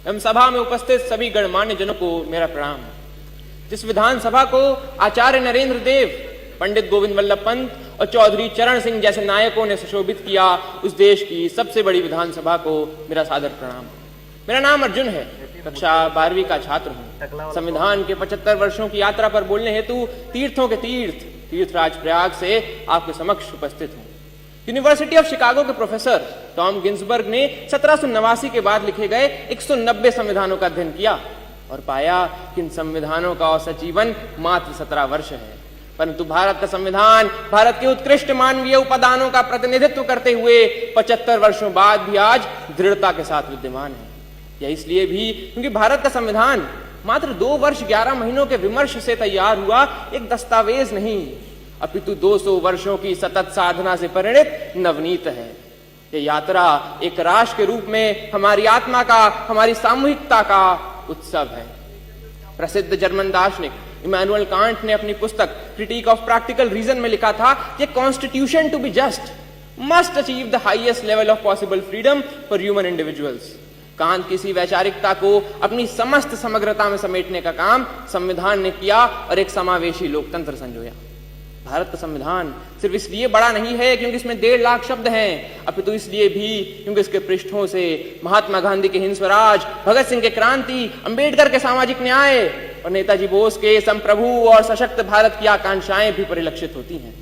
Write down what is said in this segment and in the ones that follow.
एवं सभा में उपस्थित सभी गणमान्य जनों को मेरा प्रणाम। जिस विधानसभा को आचार्य नरेंद्र देव, पंडित गोविंद वल्लभ पंत और चौधरी चरण सिंह जैसे नायकों ने सुशोभित किया, उस देश की सबसे बड़ी विधानसभा को मेरा सादर प्रणाम। मेरा नाम अर्जुन है, कक्षा 12वीं का छात्र हूँ। संविधान के 75 वर्षों की यात्रा पर बोलने हेतु तीर्थों के तीर्थराज प्रयाग से आपके समक्ष उपस्थित हूँ। यूनिवर्सिटी ऑफ शिकागो के प्रोफेसर टॉम गिन्सबर्ग ने 1789 के बाद लिखे गए 190 संविधानों का अध्ययन किया और पाया कि इन संविधानों का औसत जीवन मात्र 17 वर्ष है। परंतु भारत का संविधान भारत के उत्कृष्ट मानवीय उपादानों का प्रतिनिधित्व करते हुए 75 वर्षों बाद भी आज दृढ़ता के साथ विद्यमान है। यह इसलिए भी क्योंकि भारत का संविधान मात्र 2 वर्ष 11 महीनों के विमर्श से तैयार हुआ एक दस्तावेज नहीं, अपितु 200 वर्षों की सतत साधना से परिणित नवनीत है। यह यात्रा एक राष्ट्र के रूप में हमारी आत्मा का, हमारी सामूहिकता का उत्सव है। प्रसिद्ध जर्मन दार्शनिक इमैनुअल कांट ने अपनी पुस्तक क्रिटिक ऑफ प्रैक्टिकल रीजन में लिखा था कि constitution to be just must achieve the highest level of possible freedom for human individuals. Kant की इसी वैचारिकता को अपनी समस्त समग्रता में समेटने का काम संविधान ने किया और एक समावेशी लोकतंत्र संजोया। भारत का संविधान सिर्फ इसलिए बड़ा नहीं है क्योंकि इसमें 1.5 लाख शब्द हैं, अपितु इसलिए भी क्योंकि इसके पृष्ठों से महात्मा गांधी के हिंद स्वराज, भगत सिंह के क्रांति, अंबेडकर के सामाजिक न्याय और नेताजी बोस के संप्रभु और सशक्त भारत की आकांक्षाएं भी परिलक्षित होती हैं।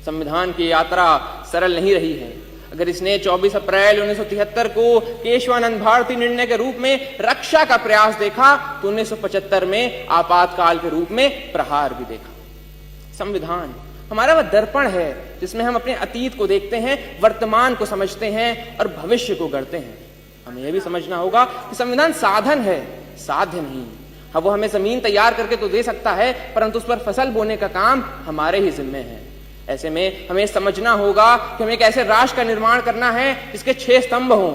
संविधान की यात्रा सरल नहीं रही है। अगर इसने 24 अप्रैल 1973 को केशवानंद भारती निर्णय के रूप में रक्षा का प्रयास देखा तो 1975 में आपातकाल के रूप में प्रहार भी देखा। संविधान हमारा वह दर्पण है जिसमें हम अपने अतीत को देखते हैं, वर्तमान को समझते हैं और भविष्य को गढ़ते हैं। हमें यह भी समझना होगा कि संविधान साधन है, साध्य नहीं। हाँ, वो हमें जमीन तैयार करके तो दे सकता है, परंतु उस पर फसल बोने का काम हमारे ही जिम्मे है। ऐसे में हमें समझना होगा कि हमें एक ऐसे राष्ट्र का निर्माण करना है जिसके 6 स्तंभ हों: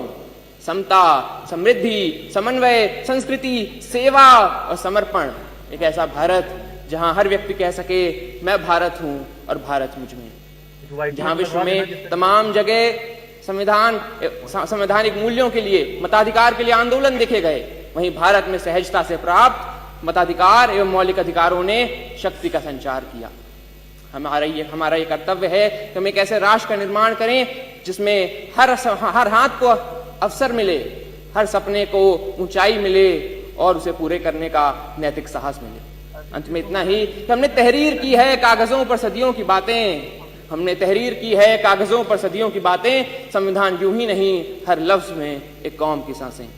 समता, समृद्धि, समन्वय, संस्कृति, सेवा और समर्पण। एक ऐसा भारत जहां हर व्यक्ति कह सके मैं भारत हूं और भारत मुझ में। जहां विश्व में तमाम जगह संवैधानिक मूल्यों के लिए, मताधिकार के लिए आंदोलन देखे गए, वहीं भारत में सहजता से प्राप्त मताधिकार एवं मौलिक अधिकारों ने शक्ति का संचार किया। हमारा ये कर्तव्य है कि हम एक ऐसे राष्ट्र का निर्माण करें जिसमें हर हाथ को अवसर मिले, हर सपने को ऊंचाई मिले और उसे पूरे करने का नैतिक साहस मिले। अंत में इतना ही कि हमने तहरीर की है कागजों पर सदियों की बातें, हमने तहरीर की है कागजों पर सदियों की बातें। संविधान यूं ही नहीं, हर लफ्ज में एक कौम की सांसें।